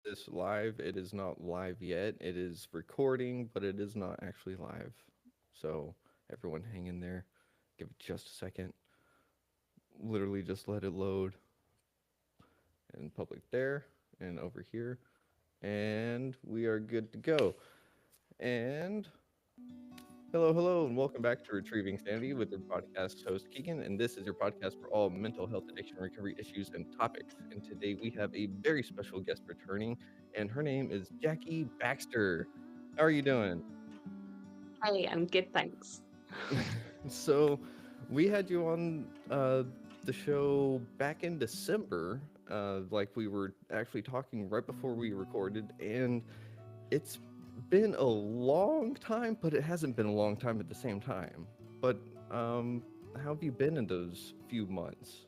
this live. It is not live yet. It is recording, but it is not actually live. So everyone hang in there. Give it just a second. Literally just let it load in public there and over here. And we are good to go. And hello, and welcome back to Retrieving Sanity with your podcast host Keegan. And this is your podcast for all mental health, addiction, recovery issues, and topics. And today we have a very special guest returning, and her name is Jackie Baxter. How are you doing? Hi, I'm good, thanks. So, we had you on the show back in December. Like we were actually talking right before we recorded, and it's been a long time, but it hasn't been a long time at the same time. But how have you been in those few months?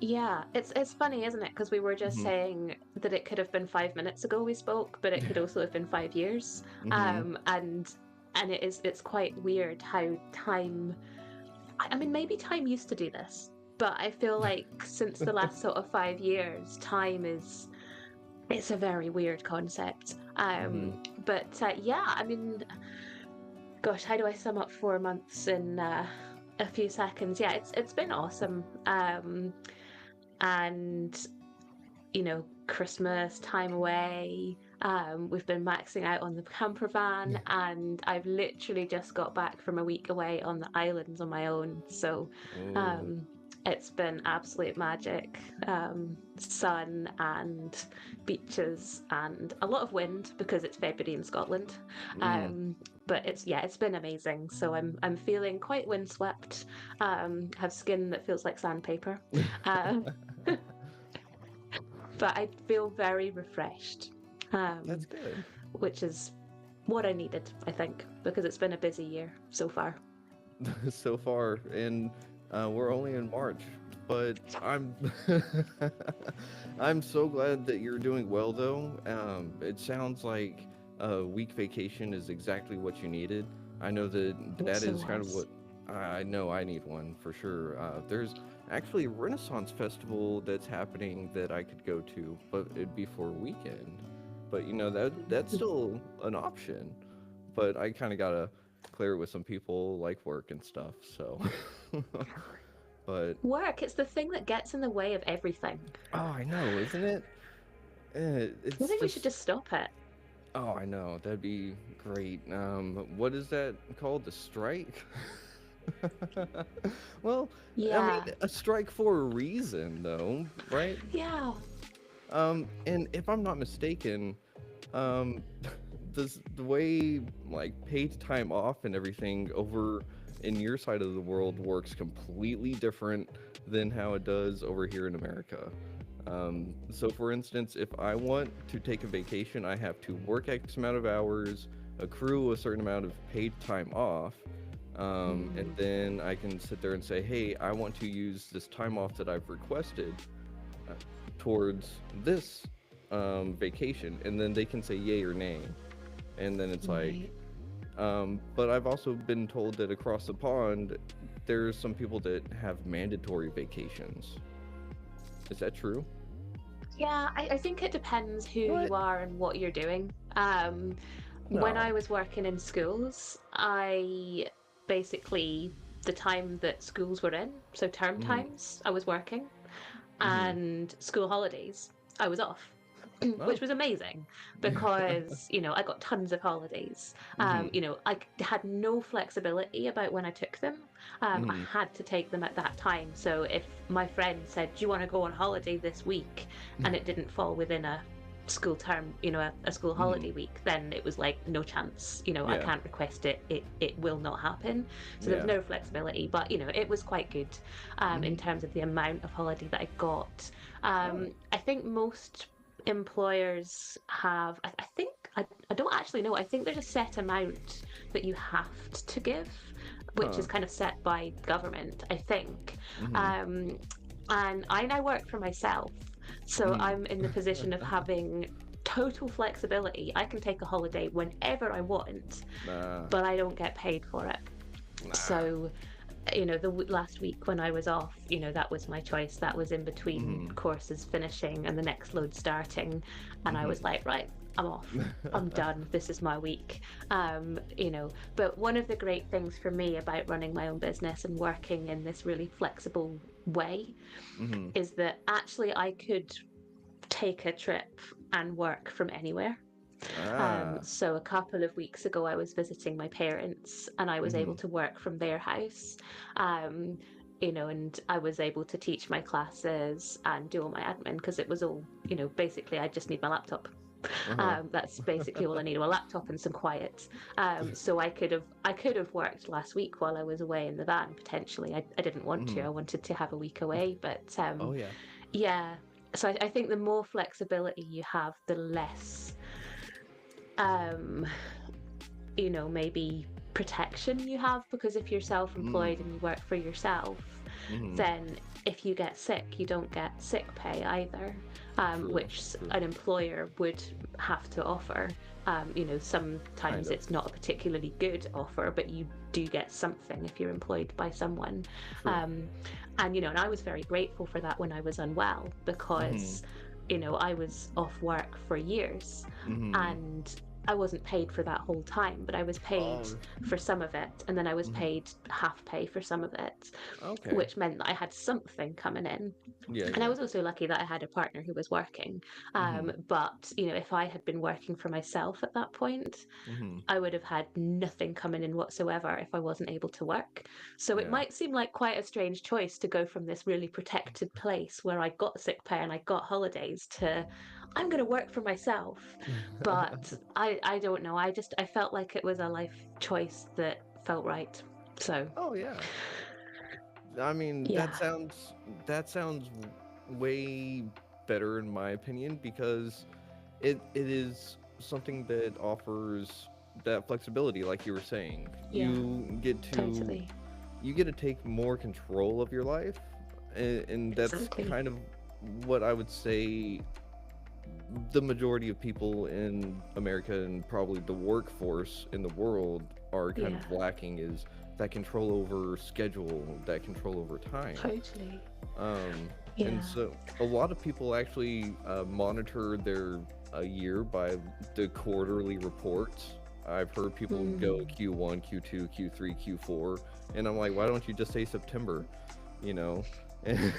Yeah, it's funny, isn't it? Because we were just Mm-hmm. saying that it could have been 5 minutes ago we spoke, but it could also have been 5 years. Mm-hmm. And it's quite weird how time. I mean, maybe time used to do this, but I feel like since the last sort of 5 years, time is it's a very weird concept. Mm-hmm. But yeah, I mean, gosh, how do I sum up 4 months in a few seconds? Yeah, it's been awesome. And Christmas time away. We've been maxing out on the camper van, and I've literally just got back from a week away on the islands on my own. So Oh. um, it's been absolute magic. Sun and beaches and a lot of wind because it's February in Scotland. Mm. Um, but it's been amazing. So I'm feeling quite windswept. Have skin that feels like sandpaper. Um, but I feel very refreshed, That's good. which is what I needed, I think, because it's been a busy year so far. So far, and we're only in March, but I'm so glad that you're doing well, though. It sounds like a week vacation is exactly what you needed. I know that It that so is kind of was. what I know I need one for sure. There's actually a Renaissance festival that's happening that I could go to, but it'd be for a weekend. But that's still an option. But I kind of gotta clear it with some people like work and stuff. So, but Work, it's the thing that gets in the way of everything. oh, I know, isn't it? I It's think we should just just stop it. oh, I know that'd be great. What is that called? The strike? Well, I mean, Yeah. a strike for a reason, though, right? Yeah. And if I'm not mistaken, um, the way like paid time off and everything over in your side of the world works completely different than how it does over here in America. So, for instance, if I want to take a vacation, I have to work X amount of hours, accrue a certain amount of paid time off, and Mm. then I can sit there and say, hey, I want to use this time off that I've requested uh, towards this vacation, and then they can say yay or nay. And then it's like, Right. but I've also been told that across the pond, there's some people that have mandatory vacations. Is that true? Yeah, I think it depends who What? you are and what you're doing. When I No. was working in schools, I basically, the time that schools were in, so term Mm-hmm. times, I was working, Mm-hmm. and school holidays, I was off. Oh. Which was amazing because I got tons of holidays. Mm-hmm. I had no flexibility about when I took them. I Mm-hmm. had to take them at that time. So if my friend said, "Do you want to go on holiday this week?" and it didn't fall within a school term, a school Mm-hmm. holiday week, then it was like no chance. I Yeah. can't request it. It will not happen. So there was Yeah. no flexibility. But it was quite good Mm-hmm. in terms of the amount of holiday that I got. Oh. I think most employers have, I think, I don't actually know, I think there's a set amount that you have to give, which Huh. is kind of set by government, I think. Mm-hmm. um, and I now work for myself, so Mm-hmm. I'm in the position of having total flexibility. I can take a holiday whenever I want, Nah. but I don't get paid for it. Nah. So the last week when I was off, that was my choice. That was in between Mm-hmm. courses finishing and the next load starting. And I was Mm-hmm. like, right, I'm off. I'm done. This is my week. But one of the great things for me about running my own business and working in this really flexible way Mm-hmm. is that actually I could take a trip and work from anywhere. Ah. So a couple of weeks ago, I was visiting my parents and I was able Mm-hmm. to work from their house. Um, and I was able to teach my classes and do all my admin because it was all, basically I just need my laptop. Uh-huh. That's basically all I need, a laptop and some quiet. So I could have worked last week while I was away in the van potentially. I didn't want to. Mm-hmm. I wanted to have a week away, but Oh yeah. yeah. So I think the more flexibility you have, the less um, maybe protection you have, because if you're self-employed Mm. and you work for yourself, Mm-hmm. then if you get sick, you don't get sick pay either, True. which True. an employer would have to offer. Kind Sometimes of. it's not a particularly good offer, but you do get something if you're employed by someone. True. Um, and I was very grateful for that when I was unwell, Mm-hmm. because, I was off work for years, Mm-hmm. and I wasn't paid for that whole time, but I was paid Oh. for some of it, and then I was Mm-hmm. paid half pay for some of it, Okay. which meant that I had something coming in. Yeah, And I yeah. was also lucky that I had a partner who was working. Mm-hmm. But, if I had been working for myself at that point, Mm-hmm. I would have had nothing coming in whatsoever if I wasn't able to work. So it Yeah. might seem like quite a strange choice to go from this really protected place where I got sick pay and I got holidays to I'm going to work for myself. But I don't know. I felt like it was a life choice that felt right. So Oh yeah. I mean, yeah, that sounds way better in my opinion because it is something that offers that flexibility like you were saying. yeah, You totally, get to take more control of your life, and that's exactly. kind of what I would say the majority of people in America and probably the workforce in the world are kind Yeah, of lacking is that control over schedule, that control over time. totally. Um, and Yeah. so a lot of people actually monitor their year by the quarterly reports. I've heard people go Mm, Q1, Q2, Q3, Q4, and I'm like, why don't you just say September? You know? And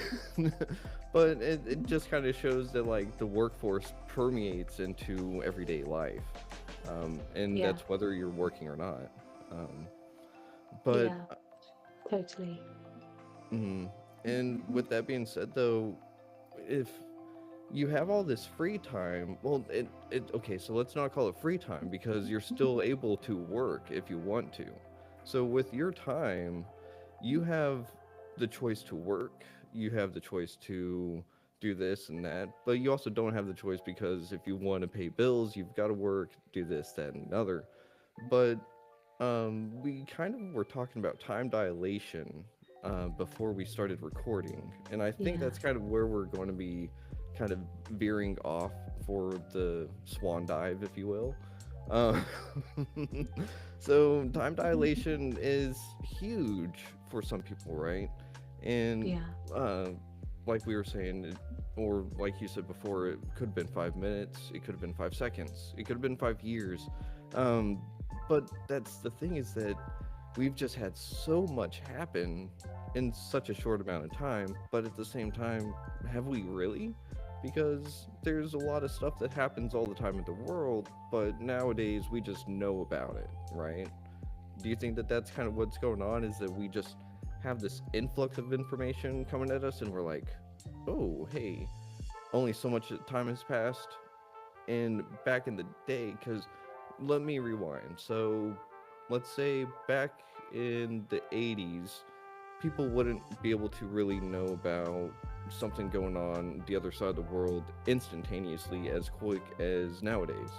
but it just kind of shows that like the workforce permeates into everyday life, and yeah, that's whether you're working or not. Um, but yeah, totally. mhm. And with that being said, though, if you have all this free time, well, it okay, so let's not call it free time because you're still able to work if you want to. So with your time, you have the choice to work, you have the choice to do this and that, but you also don't have the choice because if you want to pay bills, you've got to work, do this, that, and another. But we kind of were talking about time dilation before we started recording, and I think Yeah. that's kind of where we're going to be kind of veering off for the swan dive, if you will. Uh, so time dilation is huge for some people, right? And Yeah. uh, like we were saying, or like you said before, it could have been 5 minutes, it could have been 5 seconds, it could have been 5 years. Um, but that's the thing is that we've just had so much happen in such a short amount of time, but at the same time, have we really? Because there's a lot of stuff that happens all the time in the world, but nowadays we just know about it, right? Do you think that that's kind of what's going on? Is that we just have this influx of information coming at us and we're like, oh, hey, only so much time has passed? And back in the day, because let me rewind. So let's say back in the 80s, people wouldn't be able to really know about something going on the other side of the world instantaneously as quick as nowadays.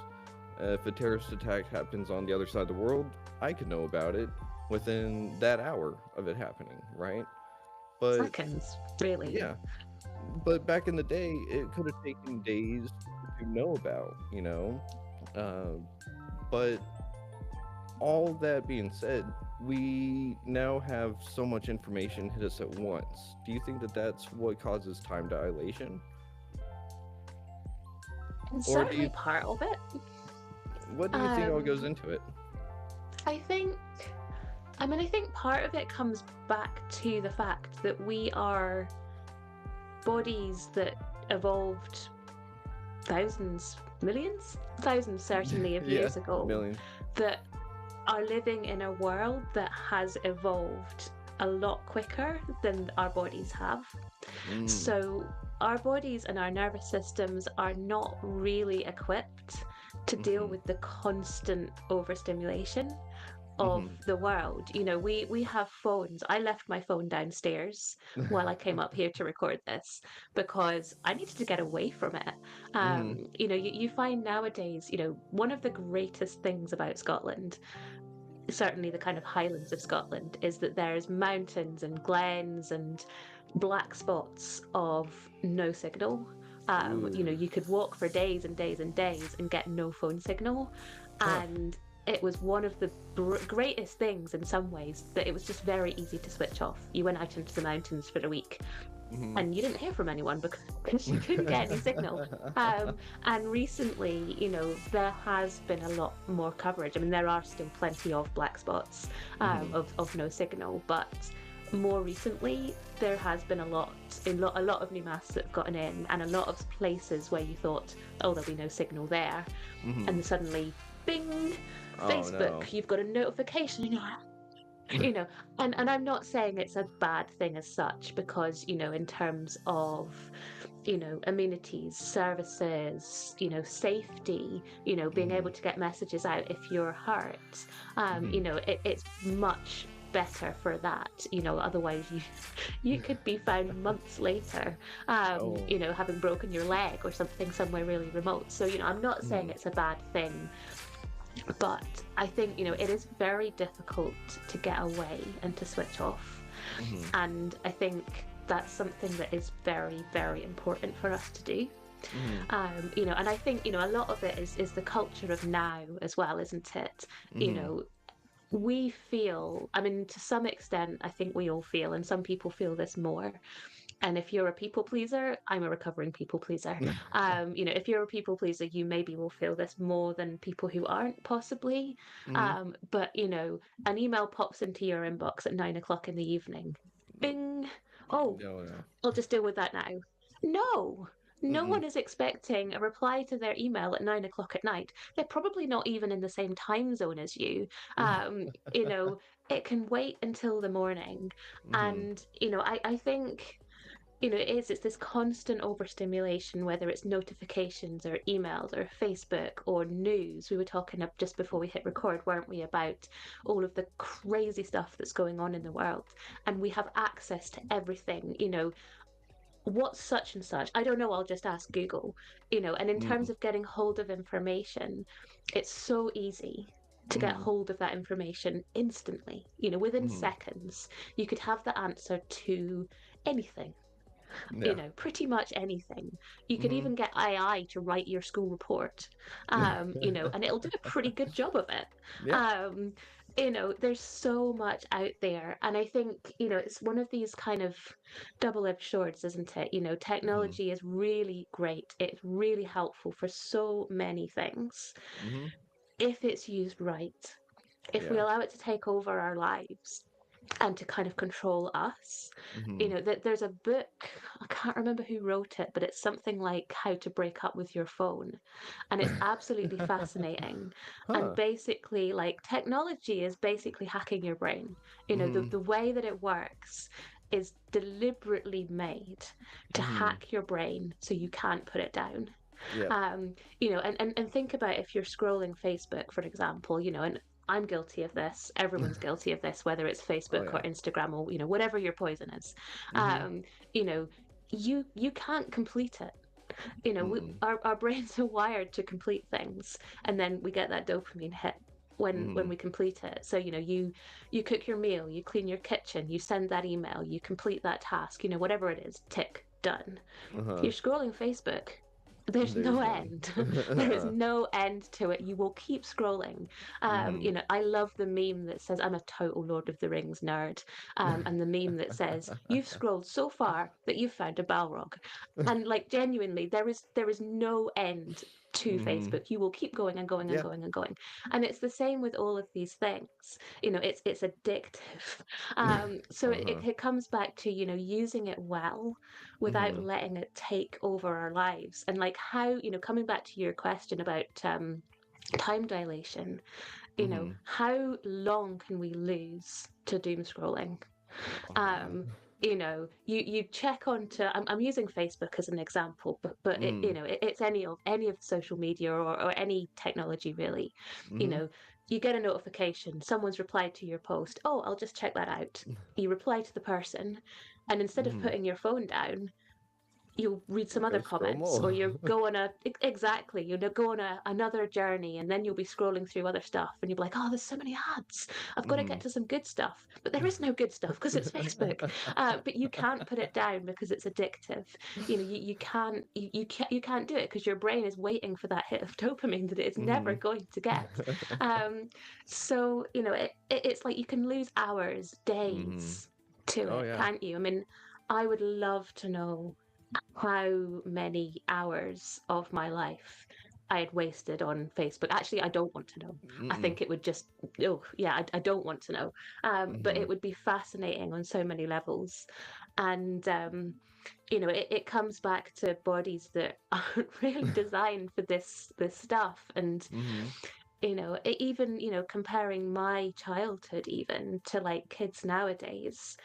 If a terrorist attack happens on the other side of the world, I could know about it within that hour of it happening, right? But Seconds, really. yeah, but back in the day, it could have taken days to know about, you know? Uh, but all that being said, we now have so much information hit us at once. Do you think that that's what causes time dilation? It's Or do certainly you, part of it. what do you think all goes Um, into it? I think, I think part of it comes back to the fact that we are bodies that evolved thousands, millions, thousands certainly of Yeah, years ago, millions. that are living in a world that has evolved a lot quicker than our bodies have. Mm, So our bodies and our nervous systems are not really equipped to deal mm-hmm, with the constant overstimulation of mm-hmm. the world. You know, we have phones. I left my phone downstairs while I came up here to record this because I needed to get away from it. Mm-hmm. You know, you find nowadays, you know, one of the greatest things about Scotland, certainly the kind of highlands of Scotland, is that there's mountains and glens and black spots of no signal. You know, Ooh. you could walk for days and days and days and get no phone signal. Huh. And it was one of the greatest things in some ways that it was just very easy to switch off. You went out into the mountains for a week Mm-hmm. and you didn't hear from anyone because you couldn't get any signal. And recently, you know, there has been a lot more coverage. I mean, there are still plenty of black spots Mm-hmm. of no signal, but more recently, there has been a lot of new masts that have gotten in, and a lot of places where you thought, oh, there'll be no signal there, Mm-hmm. and suddenly, bing, Oh no. Facebook, you've got a notification, and you're like, you know, and I'm not saying it's a bad thing as such, because, you know, in terms of, you know, amenities, services, you know, safety, you know, being Mm-hmm. able to get messages out if you're hurt, Mm-hmm. you know, it's much better for that. You know, otherwise you could be found months later, Oh. you know, having broken your leg or something somewhere really remote. So, you know, I'm not saying Mm-hmm. it's a bad thing, but I think, you know, it is very difficult to get away and to switch off. Mm-hmm. And I think that's something that is very, very important for us to do. Mm-hmm. You know, and I think, you know, a lot of it is the culture of now as well, isn't it? You Mm-hmm. know, we feel, I mean, to some extent, I think we all feel, and some people feel this more. And if you're a people pleaser, I'm a recovering people pleaser. You know, if you're a people pleaser, you maybe will feel this more than people who aren't, possibly. Mm-hmm. But, you know, an email pops into your inbox at 9 o'clock in the evening. Bing. Oh, No, no. I'll just deal with that now. No, no Mm-mm. one is expecting a reply to their email at 9 o'clock at night. They're probably not even in the same time zone as you. You know, it can wait until the morning. Mm-hmm. And, you know, I think, you know, it's this constant overstimulation, whether it's notifications or emails or Facebook or news. We were talking up just before we hit record, weren't we, about all of the crazy stuff that's going on in the world, and we have access to everything. You know, what's such and such? I don't know, I'll just ask Google. You know, and in Mm-hmm. terms of getting hold of information, it's so easy to get Mm-hmm. hold of that information instantly, you know, within Mm-hmm. seconds. You could have the answer to anything, you Yeah. know, pretty much anything. You could Mm-hmm. even get AI to write your school report, you know, and it'll do a pretty good job of it. Yeah. Um, you know, there's so much out there. And I think, you know, it's one of these kind of double-edged swords, isn't it? You know, Mm-hmm. technology is really great. It's really helpful for so many things Mm-hmm. if it's used right. If we Yeah. allow it to take over our lives and to kind of control us. Mm-hmm. You know, that there's a book, I can't remember who wrote it, but it's something like How to Break Up with Your Phone. And it's absolutely fascinating. And Huh. basically, like, technology is basically hacking your brain. You know, Mm-hmm. the way that it works is deliberately made to Mm-hmm. hack your brain so you can't put it down. Yep. You know, and think about if you're scrolling Facebook, for example, you know, and I'm guilty of this. Everyone's guilty of this, whether it's Oh Facebook or yeah. Instagram or, you know, whatever your poison is. Mm-hmm. You know, you can't complete it. You know, Mm-mm. our brains are wired to complete things, and then we get that dopamine hit when Mm-hmm. we complete it. So, you know, you cook your meal, you clean your kitchen, you send that email, you complete that task, you know, whatever it is, tick, done. Uh-huh. You're scrolling Facebook, there's no There's none. end. There is no end to it. You will keep scrolling. Mm-hmm. I love the meme that says, I'm a total Lord of the Rings nerd. And the meme that says, you've scrolled so far that you've found a Balrog. And like genuinely, there is no end to Mm-hmm. Facebook. You will keep going and going and Yeah. going and going. And it's the same with all of these things. It's addictive. So Uh-huh. it comes back to, using it well without Mm-hmm. letting it take over our lives. And like how, coming back to your question about time dilation, Mm-hmm. how long can we lose to doom scrolling? Oh yeah. You check onto, I'm using Facebook as an example, but Mm-hmm. it's any of social media or any technology really. you Mm-hmm. know you get a notification, someone's replied to your post. Oh, I'll just check that out. You reply to the person, and instead of Mm-hmm. putting your phone down, you'll read some other Go scroll comments, more. or you'll go on exactly, go on another journey, and then you'll be scrolling through other stuff, and you'll be like, oh, there's so many ads, I've got to Mm-hmm. get to some good stuff. But there is no good stuff because it's Facebook. But you can't put it down because it's addictive. You can't do it because your brain is waiting for that hit of dopamine that it is never Mm-hmm. going to get. um, so it's like you can lose hours, Mm-hmm. days to Oh it, yeah. can't you? I mean, I would love to know how many hours of my life I had wasted on Facebook. Actually, I don't want to know. I Mm-mm. think it would just, oh, yeah, I don't want to know. But Mm-hmm. it would be fascinating on so many levels. And, it comes back to bodies that aren't really designed for this stuff. And, Mm-hmm. even, comparing my childhood even to like kids nowadays,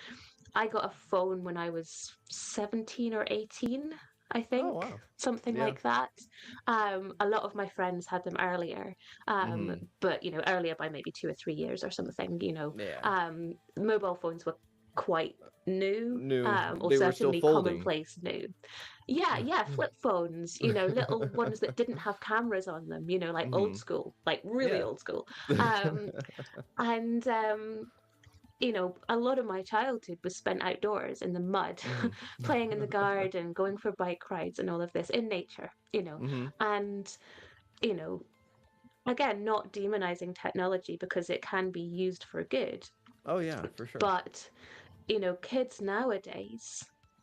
I got a phone when I was 17 or 18, I Oh think, wow. something Yeah. like that. A lot of my friends had them earlier, Mm-hmm. but earlier by maybe 2 or 3 years or something. Yeah. Mobile phones were quite new, New. or They were still certainly folding. commonplace new. Yeah, yeah, flip phones, little ones that didn't have cameras on them, like Mm-hmm. old school, like really Yeah. old school. Um, and a lot of my childhood was spent outdoors in the mud, Mm-hmm. playing in the garden, going for bike rides, and all of this in nature. Mm-hmm. And, you know, again, not demonizing technology because it can be used for good, Oh yeah, for sure. but kids nowadays,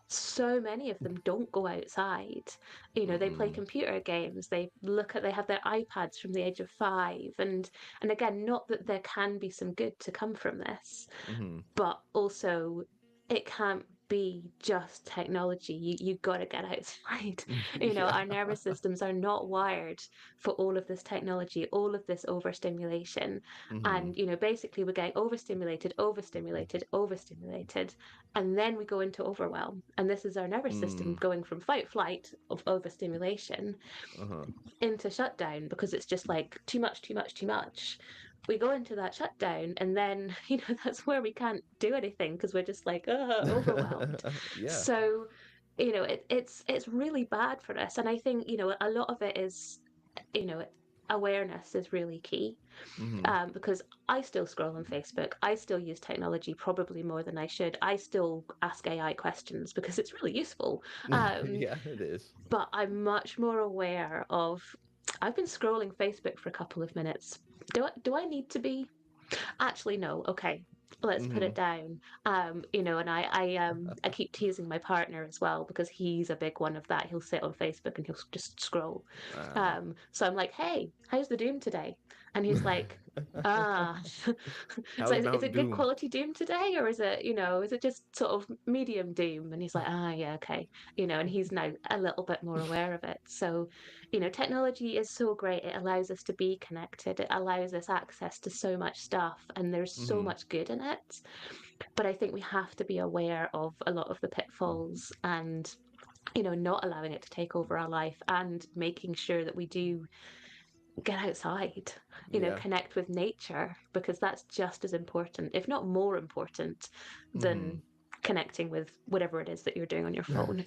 so many of them don't go outside. They play Mm-mm. computer games, they have their iPads from the age of 5. And again, not that there can be some good to come from this, Mm-hmm. but also it can't be just technology. You got to get outside. Yeah. Our nervous systems are not wired for all of this technology, all of this overstimulation. Mm-hmm. And basically we're getting overstimulated, overstimulated, overstimulated, and then we go into overwhelm. And this is our nervous system Mm. going from fight flight of overstimulation Uh-huh. into shutdown because it's just like too much, too much, too much. We go into that shutdown, and then that's where we can't do anything because we're just like overwhelmed. Yeah. So it's really bad for us. And I think a lot of it is you know awareness is really key, Mm-hmm. because I still scroll on Facebook. I still use technology probably more than I should. I still ask AI questions because it's really useful. um, Yeah, it is. but I'm much more aware of, I've been scrolling Facebook for a couple of minutes. Do I need to be? Actually, no. Okay, let's put Mm-hmm. it down. And I keep teasing my partner as well because he's a big one of that. He'll sit on Facebook and he'll just scroll. Uh, So I'm like, hey, how's the Doom today? And he's like, ah. So how's is Mount it good Doom? quality Doom today, or is it just sort of medium Doom? And he's like, ah, yeah, okay. And he's now a little bit more aware of it. So, technology is so great. It allows us to be connected. It allows us access to so much stuff, and there's so Mm-hmm. much good in it. But I think we have to be aware of a lot of the pitfalls, and not allowing it to take over our life, and making sure that we do get outside, Yeah. connect with nature, because that's just as important, if not more important, Mm-hmm. than connecting with whatever it is that you're doing on your phone.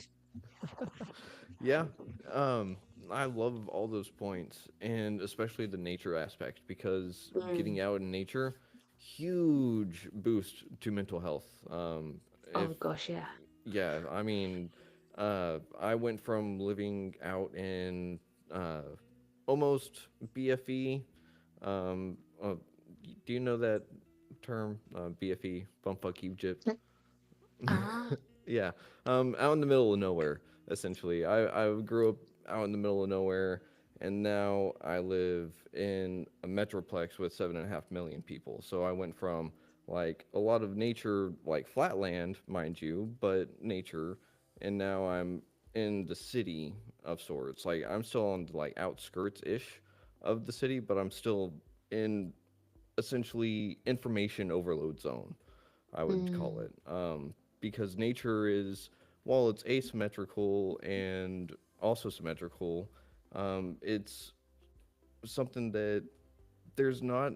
Yeah. Um, I love all those points, and especially the nature aspect, because Mm. getting out in nature, huge boost to mental health. If Oh gosh, yeah. Yeah, I mean, I went from living out in uh, almost BFE. Um, uh, do you know that term, BFE, bumfuck Egypt? Ah. Yeah, out in the middle of nowhere, essentially. I grew up out in the middle of nowhere, and now I live in a metroplex with 7.5 million people. So I went from like a lot of nature, like flatland, mind you, but nature, and now I'm in the city of sorts. Like I'm still on the like outskirts ish of the city, but I'm still in essentially information overload zone, I would call Mm. it. Because nature is, while it's asymmetrical and also symmetrical, it's something that there's not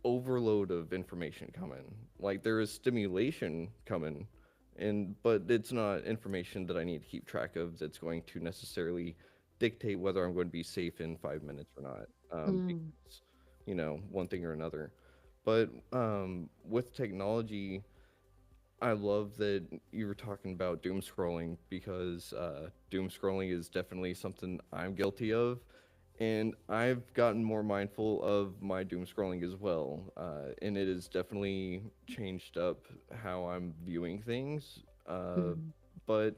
overload of information coming. Like there is stimulation coming, and but it's not information that I need to keep track of that's going to necessarily dictate whether I'm going to be safe in 5 minutes or not. Mm. Because one thing or another. But with technology, I love that you were talking about doom scrolling because doom scrolling is definitely something I'm guilty of, and I've gotten more mindful of my doom scrolling as well, and it has definitely changed up how I'm viewing things. Mm. But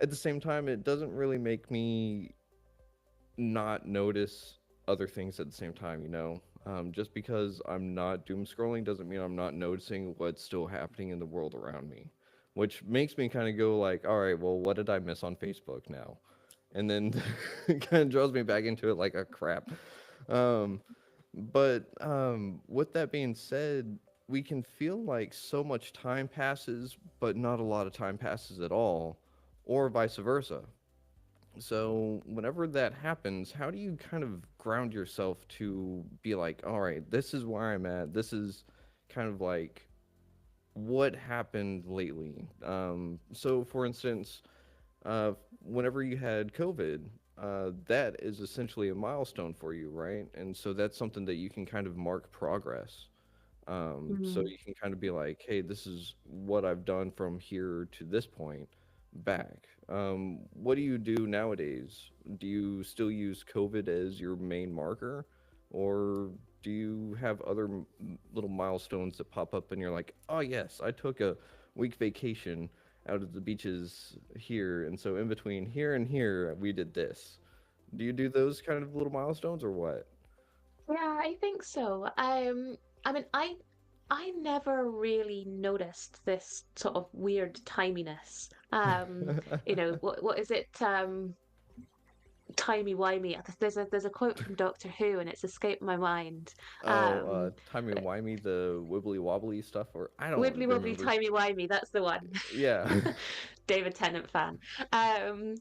at the same time, it doesn't really make me not notice other things at the same time, you know? Just because I'm not doom scrolling doesn't mean I'm not noticing what's still happening in the world around me, which makes me kind of go like, all right, well, what did I miss on Facebook now? And then it kind of draws me back into it like, a crap. Um, but with that being said, we can feel like so much time passes, but not a lot of time passes at all, or vice versa. So, whenever that happens, how do you kind of ground yourself to be like, all right, this is where I'm at. This is kind of like what happened lately. So, for instance, whenever you had COVID, that is essentially a milestone for you, right? And so that's something that you can kind of mark progress. So Mm. you can kind of be like, hey, this is what I've done from here to this point back. What do you do nowadays? Do you still use COVID as your main marker? Or do you have other little milestones that pop up and you're like, oh, yes, I took a week vacation out of the beaches here. And so in between here and here, we did this. Do you do those kind of little milestones or what? Yeah, I think so. I mean, I never really noticed this sort of weird timiness. What is it? Timey-wimey. There's a quote from Doctor Who, and it's escaped my mind. Oh, Um, timey wimey, the wibbly wobbly stuff, or I don't Wibbly wobbly, remember. timey-wimey. That's the one. Yeah. David Tennant fan. Um,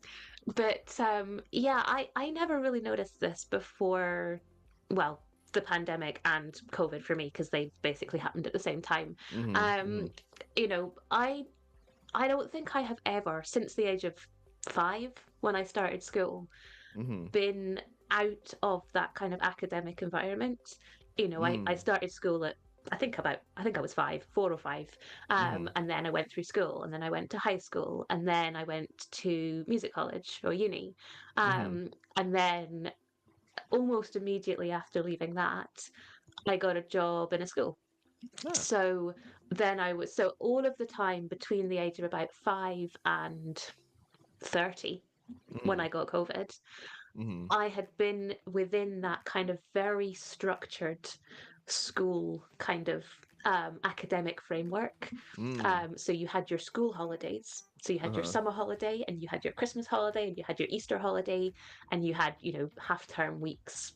but yeah, I never really noticed this before. Well, the pandemic and COVID for me because they basically happened at the same time. Mhm. Um, Mhm. I don't think I have ever, since the age of 5, when I started school, Mhm. been out of that kind of academic environment. I Mm. started school at I think I was 5, 4 or 5, Mhm. and then I went through school, and then I went to high school, and then I went to music college or uni, Mhm. and then almost immediately after leaving that, I got a job in a school. Ah. So so all of the time between the age of about 5 and 30, when Mhm. I got COVID, Mhm. I had been within that kind of very structured school kind of academic framework. Mm. So you had your school holidays. So you had your Uh-huh. summer holiday, and you had your Christmas holiday, and you had your Easter holiday, and you had, half term weeks,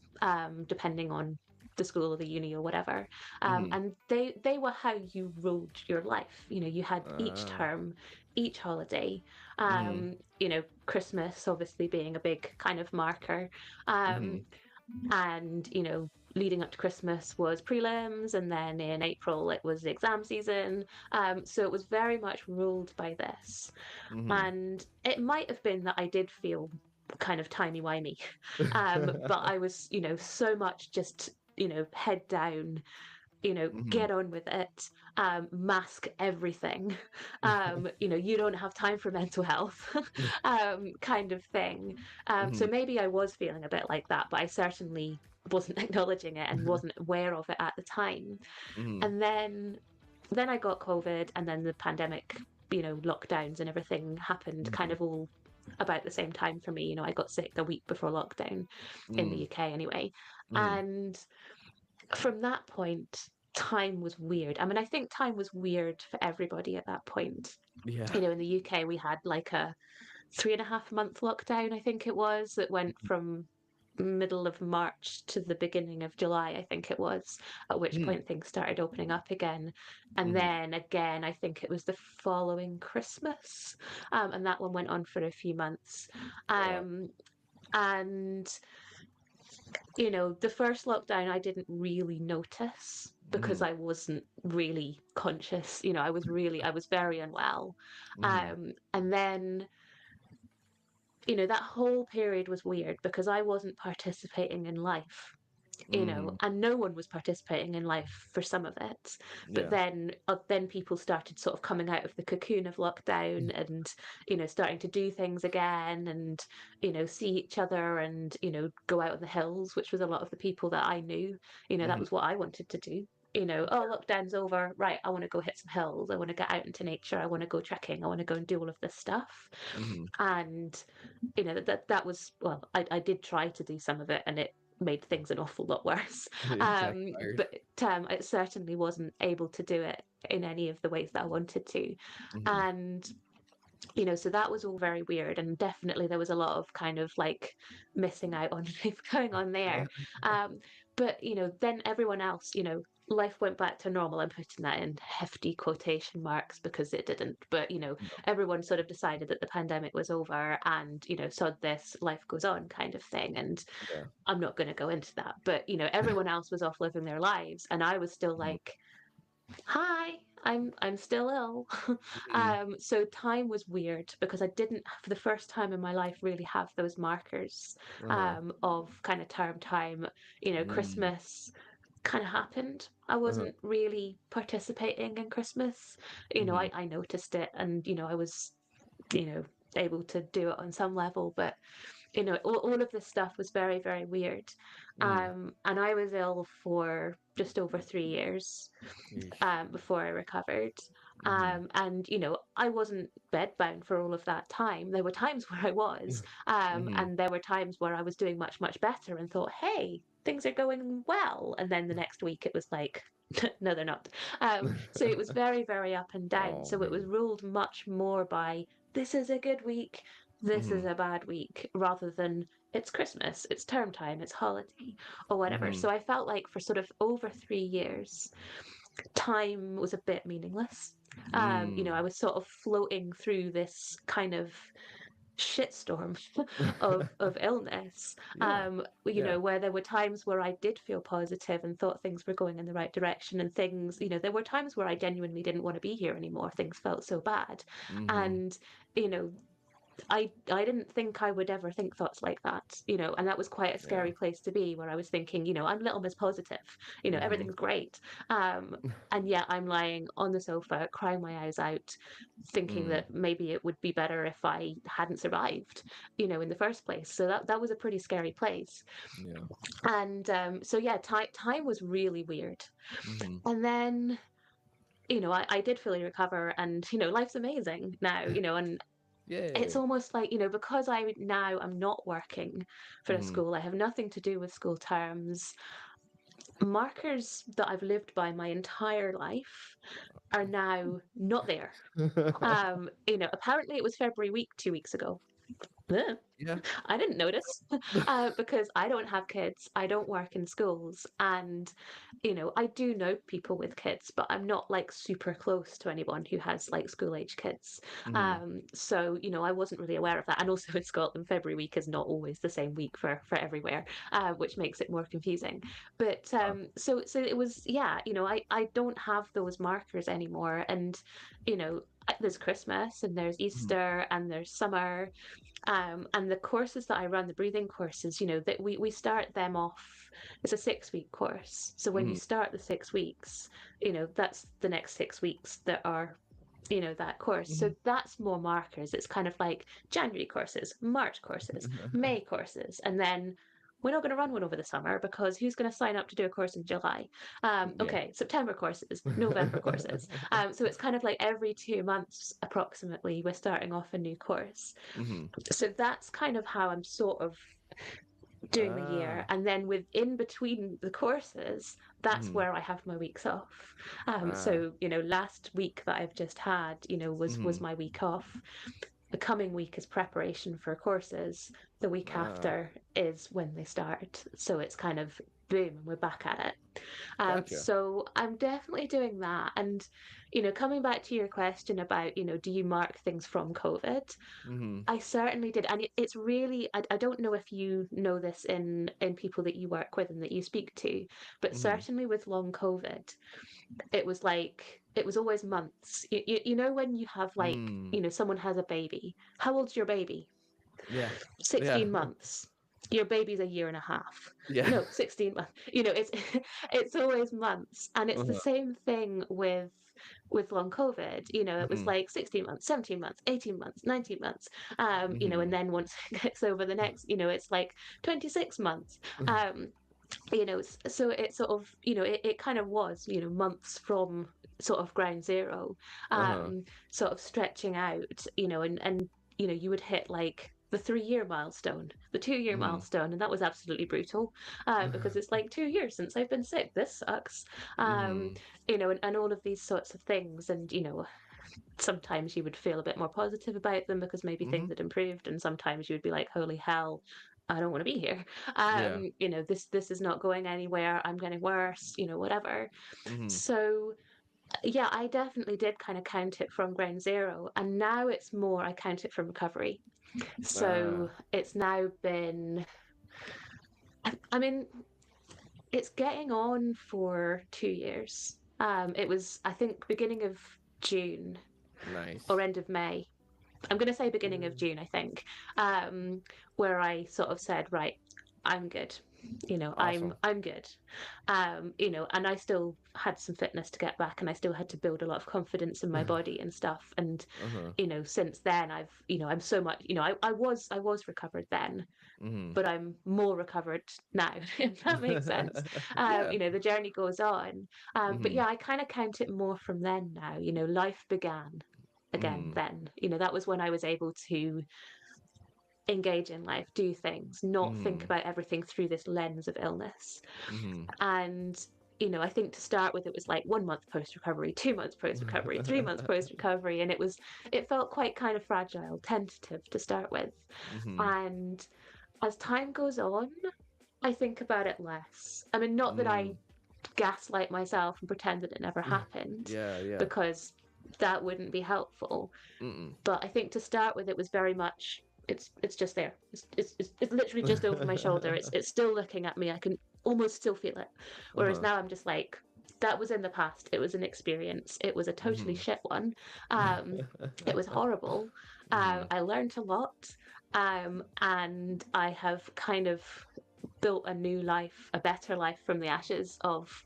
depending on the school or the uni or whatever. Mhm. And they were how you ruled your life. You had each Ah. term, each holiday, Mhm. Christmas obviously being a big kind of marker. Um, Mhm. and, leading up to Christmas was prelims, and then in April it was the exam season. So it was very much ruled by this. Mhm. And it might have been that I did feel kind of timey-wimey. But I was, so much just, head down, Mhm. get on with it, mask everything. You don't have time for mental health, kind of thing. So Mhm. maybe I was feeling a bit like that, but I certainly wasn't acknowledging it and wasn't aware of it at the time. Mhm. And then I got COVID, and then the pandemic, lockdowns and everything happened kind Mhm. of all about the same time for me. I got sick a week before lockdown in the Mm. UK anyway. Mhm. And from that point, time was weird. I mean, I think time was weird for everybody at that point. Yeah. In the UK, we had like a 3.5 month lockdown, I think it was, that went from middle of March to the beginning of July, I think it was, at which Mm. point things started opening up again. And Mhm. then again, I think it was the following Christmas. And that one went on for a few months. Wow. Um, and the first lockdown I didn't really notice because Mhm. I wasn't really conscious. I was very unwell. Mhm. And then, that whole period was weird because I wasn't participating in life. Mhm. And no one was participating in life for some of it. But Yeah. then people started sort of coming out of the cocoon of lockdown and, starting to do things again and, see each other and, go out on the hills, which was a lot of the people that I knew. That Mhm. was what I wanted to do. Oh, lockdown's over. Right. I want to go hit some hills. I want to get out into nature. I want to go trekking. I want to go and do all of this stuff. Mhm. And that was, well, I did try to do some of it, and it made things an awful lot worse. It backfired. But it certainly wasn't able to do it in any of the ways that I wanted to. Mhm. And so that was all very weird, and definitely there was a lot of kind of like missing out on life going on there. um but then everyone else, life went back to normal. I'm putting that in hefty quotation marks because it didn't, but No. everyone sort of decided that the pandemic was over, and sod this, life goes on, kind of thing. And Yeah. I'm not going to go into that, but everyone else was off living their lives, and I was still Mhm. like, hi, I'm still ill. Mhm. So time was weird because I didn't, for the first time in my life, really have those markers Uh-huh. of kind of term time. Mm. Christmas kind of happened. I Uh-huh. wasn't really participating in Christmas. Mhm. I noticed it, and I was you know able to do it on some level, but all of this stuff was very, very weird. Mhm. And I was ill for just over 3 years Yeesh. before I recovered. Mhm. And I wasn't bedbound for all of that time. There were times where I was, Mhm. and there were times where I was doing much, much better and thought, hey, things are going well. And then the next week it was like, no, they're not. So it was very, very up and down. Oh So it was man. ruled much more by this is a good week, this is Mhm. a bad week, rather than it's Christmas, it's term time, it's holiday, or whatever. So Mhm. I felt like for sort of over 3 years, time was a bit meaningless. I Mm. was sort of floating through this kind of shitstorm of illness. Yeah. Yeah. Where there were times where I did feel positive and thought things were going in the right direction, and things, there were times where I genuinely didn't want to be here anymore. Things felt so bad. Mhm. And, you know, I didn't think I would ever think thoughts like that, and that was quite a Yeah. scary place to be, where I was thinking, I'm little Miss Positive, Mhm. everything's great. Um, and yet I'm lying on the sofa, crying my eyes out, thinking Mm. that maybe it would be better if I hadn't survived, in the first place. So that was a pretty scary place. Yeah. And so yeah, time was really weird. Mhm. And then I did fully recover, and life's amazing now, and it's Yay. almost like, because I now am not working for a Mhm. school, I have nothing to do with school terms. Markers that I've lived by my entire life are now not there. Apparently it was February week 2 weeks ago. Ugh. Yeah. I didn't notice because I don't have kids. I don't work in schools. And, I do know people with kids, but I'm not like super close to anyone who has like school age kids. Mhm. So, I wasn't really aware of that. And also in Scotland, February week is not always the same week for everywhere, which makes it more confusing. But so it was, yeah, I don't have those markers anymore. And, you know, there's Christmas and there's Mhm. Easter and there's summer. And the courses that I run, the breathing courses, that we start them off. It's a 6 week course. So when you Mhm. start the 6 weeks, that's the next 6 weeks that are that course. So Mhm. that's more markers. It's kind of like January courses, March courses, May courses, and then we're not going to run one over the summer because who's going to sign up to do a course in July? Yeah. Okay, September courses, November courses. So it's kind of like every 2 months approximately we're starting off a new course. Mhm. So that's kind of how I'm sort of doing the year, Ah. and then within between the courses, that's Mhm. where I have my weeks off. Ah. So last week that I've just had, was Mhm. my week off. The coming week is preparation for courses. The week Ah. after is when they start. So it's kind of boom, and we're back at it. Gotcha. So I'm definitely doing that. And, coming back to your question about, do you mark things from COVID? Mhm. I certainly did. And it's really, I don't know if you know this in people that you work with and that you speak to, but Mhm. certainly with long COVID, it was always months. When you have Mm. someone has a baby. How old's your baby? Yeah. Yeah. 16 months. Your baby's a year and a half. Yeah. No, 16 months. It's it's always months. And it's the Uh-huh. same thing with long COVID. It was Mhm. like 16 months, 17 months, 18 months, 19 months. And Mhm. then once it gets over the next, it's like 26 months. Um, so it sort of, it kind of was, months from sort of ground zero, Uh-huh. sort of stretching out, and you would hit like the 3 year milestone, the 2 year Mhm. milestone, and that was absolutely brutal, because it's like 2 years since I've been sick. This sucks, um, Mhm. and all of these sorts of things, and sometimes you would feel a bit more positive about them because maybe things Mhm. had improved, and sometimes you would be like, holy hell, I don't want to be here. Yeah. This is not going anywhere. I'm getting worse, whatever. Mhm. So yeah, I definitely did kind of count it from ground zero, and now it's more I count it from recovery. So Ah. it's now been, I mean, it's getting on for 2 years. It was, I think, beginning of June or Nice. end of May. I'm going to say beginning of June, I think, where I sort of said, right, I'm good. I'm Awesome. I'm good. And I still had some fitness to get back, and I still had to build a lot of confidence in my body and stuff. And Uh-huh. since then, I'm so much. I was recovered then, Mhm. but I'm more recovered now, if that makes sense. Yeah. The journey goes on. But Mhm. yeah, I kind of count it more from then now. Life began again Mhm. then. That was when I was able to engage in life, do things, not think Mhm. about everything through this lens of illness. Mhm. And I think to start with, it was like 1 month post recovery, 2 months post recovery, 3 months post recovery, and it felt quite kind of fragile, tentative to start with. Mhm. And as time goes on, I think about it less. I mean, not that I Mm. gaslight myself and pretend that it never happened, Yeah, yeah. because that wouldn't be helpful. Mm-mm. But I think to start with, it was very much it's just there. It's literally just over my shoulder. It's still looking at me. I can almost still feel it. Whereas Uh-huh. now I'm just like, that was in the past. It was an experience. It was a totally Mhm. shit one. Um, it was horrible. Mhm. I learned a lot, and I have kind of built a new life, a better life from the ashes of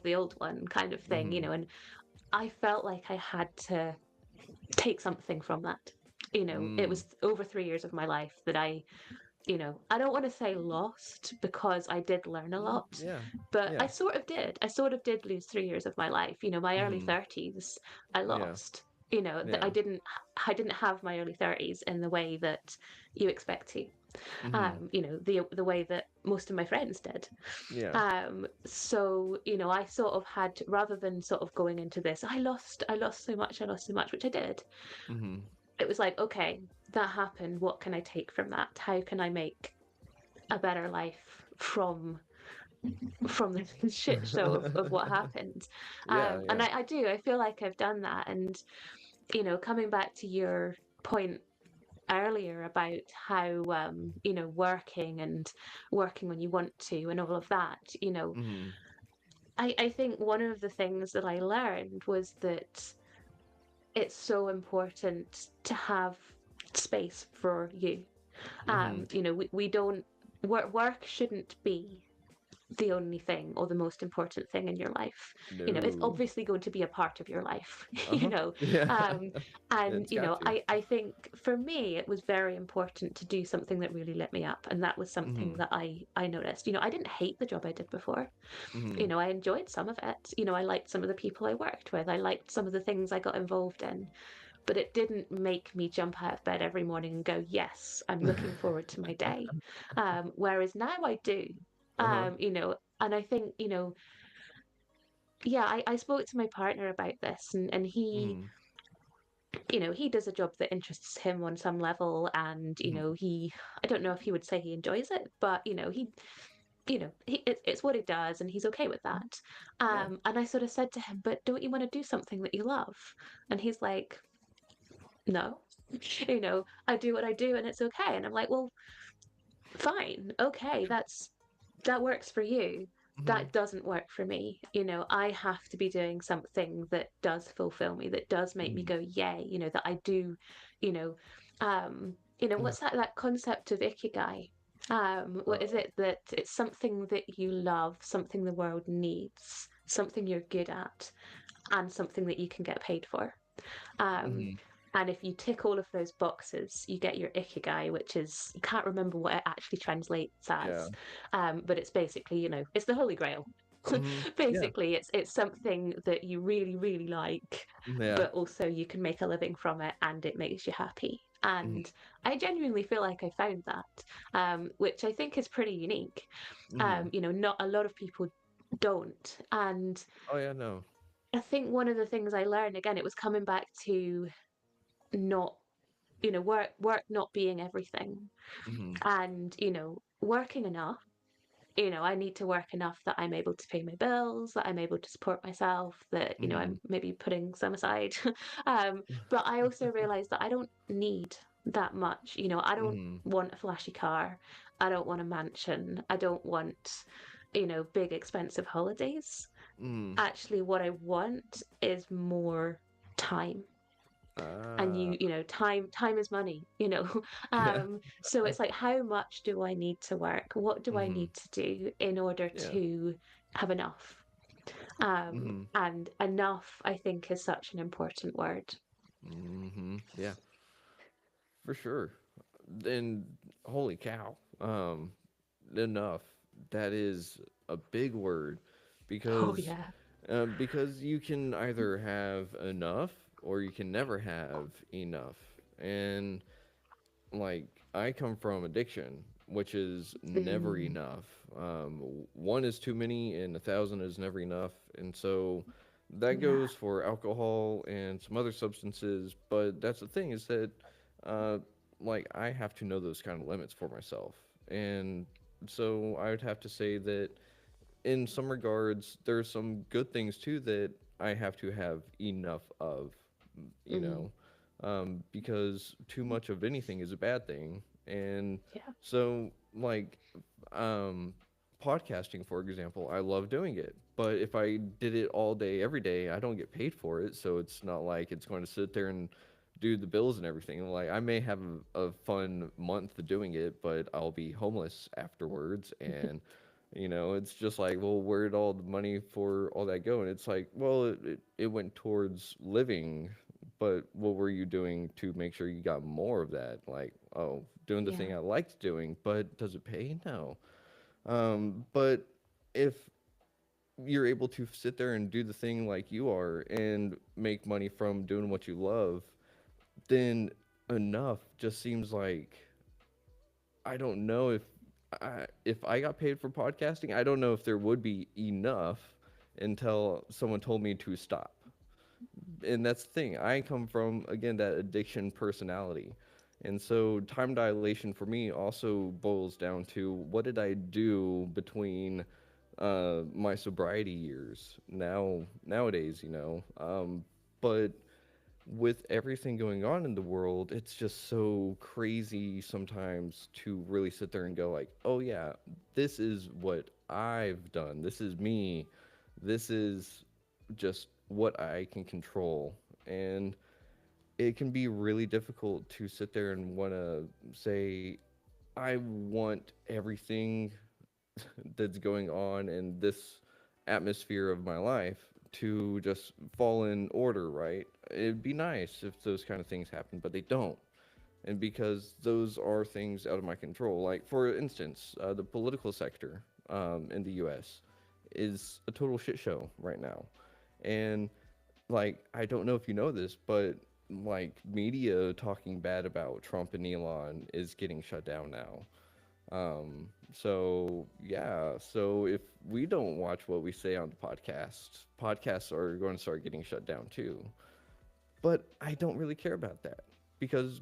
the old one, kind of thing. Mhm. And I felt like I had to take something from that. It Mm. was over 3 years of my life that I don't want to say lost, because I did learn a Mhm. lot, Yeah. but I Yeah. sort of did. I sort of did lose 3 years of my life. My early Mhm. 30s, I Yeah. lost. That Yeah. I didn't have my early 30s in the way that you expect to. Mhm. The way that most of my friends did. Yeah. So I sort of had, rather than sort of going into this, I lost so much, which I did. Mhm. It was like, okay, that happened. What can I take from that? How can I make a better life from the shit show of what happened? Yeah, And yeah. I do. I feel like I've done that. And coming back to your point earlier about how working when you want to and all of that. Mhm. I think one of the things that I learned was that it's so important to have space for you. Mhm. We don't work shouldn't be the only thing or the most important thing in your life. It's No. obviously going to be a part of your life. Uh-huh. Yeah. Um, and It's got to. I think for me it was very important to do something that really lit me up, and that was something Mhm. that I noticed. I didn't hate the job I did before. Mhm. I enjoyed some of it. I liked some of the people I worked with. I liked some of the things I got involved in, but it didn't make me jump out of bed every morning and go, yes, I'm looking forward to my day. Whereas now I do. Uh-huh. And I think, yeah, I spoke to my partner about this, and Mhm. he does a job that interests him on some level, and Mhm. I don't know if he would say he enjoys it, but it's what he does, and he's okay with that. Yeah. And I sort of said to him, but don't you want to do something that you love? And he's like, no. I do what I do, and it's okay. And I'm like, well, fine, okay, that works for you. Mhm. That doesn't work for me. I have to be doing something that does fulfill me, that does make me Mhm. go, yay, that I do, you know, what's that concept of ikigai? What is Uh, it, that it's something that you love, something the world needs, something you're good at, and something that you can get paid for. Um, mhm. and if you tick all of those boxes, you get your ikigai, which is, I can't remember what it actually translates Yeah. as, but it's basically, it's the Holy Grail. Mhm. Yeah. Basically, it's something that you really, really like, Yeah. but also you can make a living from it and it makes you happy. Mhm. And I genuinely feel like I found that, which I think is pretty unique. Mhm. Not a lot of people don't. And Oh yeah, no. I think one of the things I learned, again, it was coming back to not work not being everything, Mhm. and working enough. I need to work enough that I'm able to pay my bills, that I'm able to support myself, that Mhm. I'm maybe putting some aside. But I also realize that I don't need that much. I don't Mhm. want a flashy car, I don't want a mansion, I don't want big expensive holidays. Mhm. Actually, what I want is more time. And Ah. time is money. Yeah. So it's like, how much do I need to work, what do I Mhm. need to do in order Yeah. to have enough? Mhm. And enough, I think, is such an important word. Mhm. Yeah. For sure. And holy cow. Enough. That is a big word Oh because yeah. because you can either have enough or you can never have enough. And like I come from addiction, which is never Mm, enough. One is too many, and 1,000 is never enough, and so that yeah. goes for alcohol and some other substances. But that's the thing is that, uh, like I have to know those kind of limits for myself, and so I would have to say that in some regards, there's some good things too that I have to have enough of, you Mm, know, because too much of anything is a bad thing. And yeah. so, like, um, podcasting, for example, I love doing it. But if I did it all day, every day, I don't get paid for it. So it's not like it's going to sit there and do the bills and everything. Like, I may have a fun month doing it, but I'll be homeless afterwards. And it's just like, well, where did all the money for all that go? And it's like, well, it went towards living, but what were you doing to make sure you got more of that? Like, oh, doing the Yeah. thing I liked doing, but does it pay? No. But if you're able to sit there and do the thing like you are and make money from doing what you love, then enough just seems like I don't know if I got paid for podcasting, I don't know if there would be enough until someone told me to stop. And that's the thing. I come from again that addiction personality. And so time dilation for me also boils down to what did I do between my sobriety years nowadays, but with everything going on in the world, it's just so crazy sometimes to really sit there and go like, "Oh yeah, this is what I've done. This is me. This is just what I can control." And it can be really difficult to sit there and want to say, I want everything that's going on in this atmosphere of my life to just fall in order, right? It'd be nice if those kind of things happen, but they don't. And because those are things out of my control. Like, for instance, the political sector in the US is a total shit show right now. And, like, I don't know if you know this, but like media talking bad about Trump and Elon is getting shut down now. So yeah, so if we don't watch what we say on the podcast, podcasts are going to start getting shut down too. But I don't really care about that because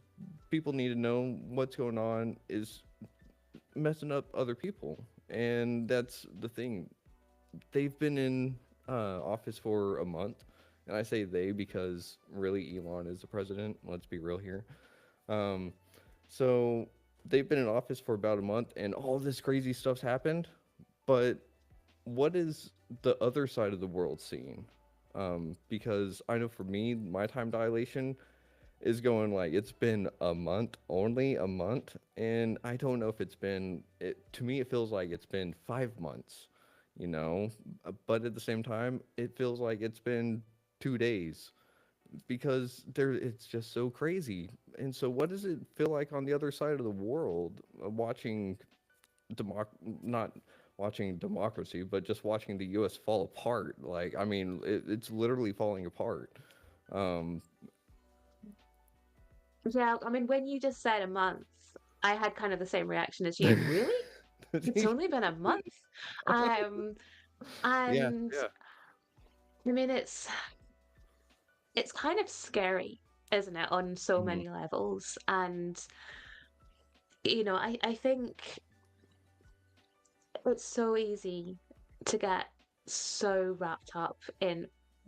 people need to know what's going on is messing up other people. And that's the thing. They've been in office for a month. And I say they because really Elon is the president. Let's be real here. Um, so they've been in office for about a month, and all this crazy stuff's happened. But what is the other side of the world seeing? Because I know for me, my time dilation is going like it's been a month, only a month, and I don't know if it's been. It to me, it feels like it's been 5 months, you know. But at the same time, it feels like it's been 2 days because there it's just so crazy. And so what does it feel like on the other side of the world watching not watching democracy, but just watching the US fall apart? Like, I mean, it's literally falling apart. Um Yeah, I mean, when you just said a month, I had kind of the same reaction as you. Really? It's only been a month? Um, yeah, and yeah. I mean, it's kind of scary, isn't it, on so Mhm. many levels? And I think it's so easy to get so wrapped up in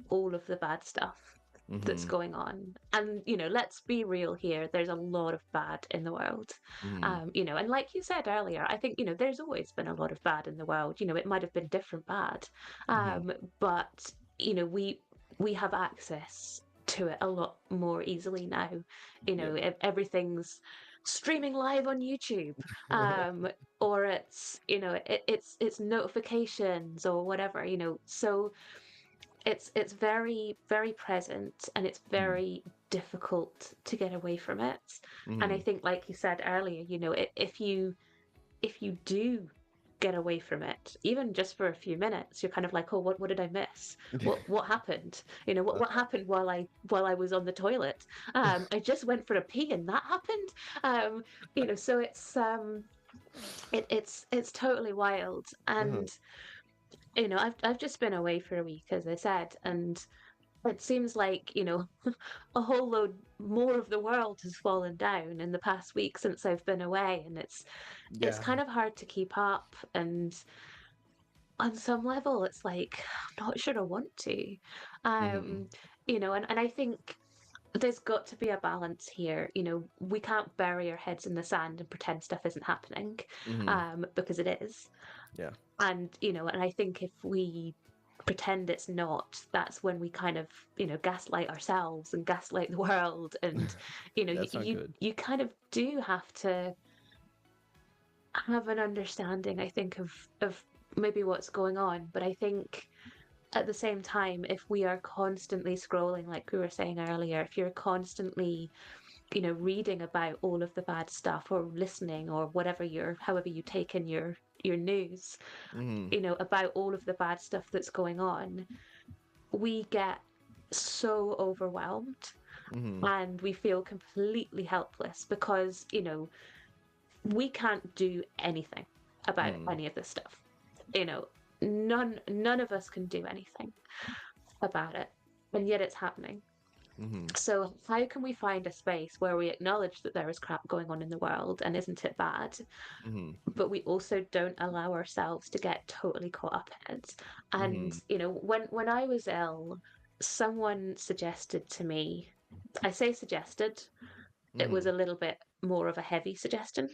all of the bad stuff that's Mhm. going on. And, let's be real here. There's a lot of bad in the world. Mhm. And like you said earlier, I think, there's always been a lot of bad in the world. It might have been different bad. Mhm. But, we have access to it a lot more easily now. Yep. Everything's streaming live on YouTube. Or it's it's notifications or whatever, so it's very very present, and it's Mhm. very difficult to get away from it. And I Mhm. think, like you said earlier, if you do get away from it, even just for a few minutes, you're kind of like, oh, what did I miss? What happened? What happened while I was on the toilet? I just went for a pee and that happened. So it's totally wild. Uh-huh. And I've just been away for a week, as I said, and it seems like a whole load more of the world has fallen down in the past week since I've been away, and it's Yeah. kind of hard to keep up. And on some level, it's like I'm not sure I want to. Mhm. um and I think there's got to be a balance here. We can't bury our heads in the sand and pretend stuff isn't happening, Mhm. because it is. Yeah. And I think if we pretend it's not, that's when we kind of gaslight ourselves and gaslight the world. And That's not you good. you kind of do have to have an understanding, I think, of maybe what's going on. But I think at the same time, if we are constantly scrolling, like we were saying earlier, if you're constantly reading about all of the bad stuff, or listening, or whatever however you take in your news, Mhm. about all of the bad stuff that's going on, we get so overwhelmed, Mhm. and we feel completely helpless because, we can't do anything about Mhm. any of this stuff. You know, none of us can do anything about it. And yet it's happening. Mhm. So how can we find a space where we acknowledge that there is crap going on in the world and isn't it bad, Mhm. but we also don't allow ourselves to get totally caught up in it? And Mhm. when I was ill, someone suggested to me, I say suggested, it was Mhm. a little bit more of a heavy suggestion,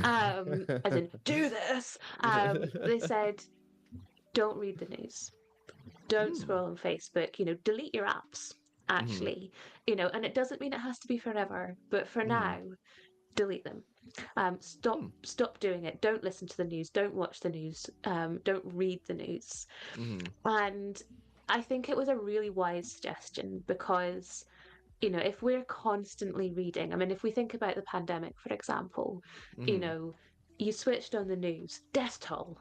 as in do this. They said, don't read the news, don't Mm. scroll on Facebook, delete your apps. Mhm. actually, and it doesn't mean it has to be forever, but for Mhm. now, delete them. Hmm. Stop doing it. Don't listen to the news. Don't watch the news. Don't read the news. Mhm. And I think it was a really wise suggestion because, if we're constantly reading, I mean, if we think about the pandemic, for example, you Mhm. know, you switched on the news, death toll,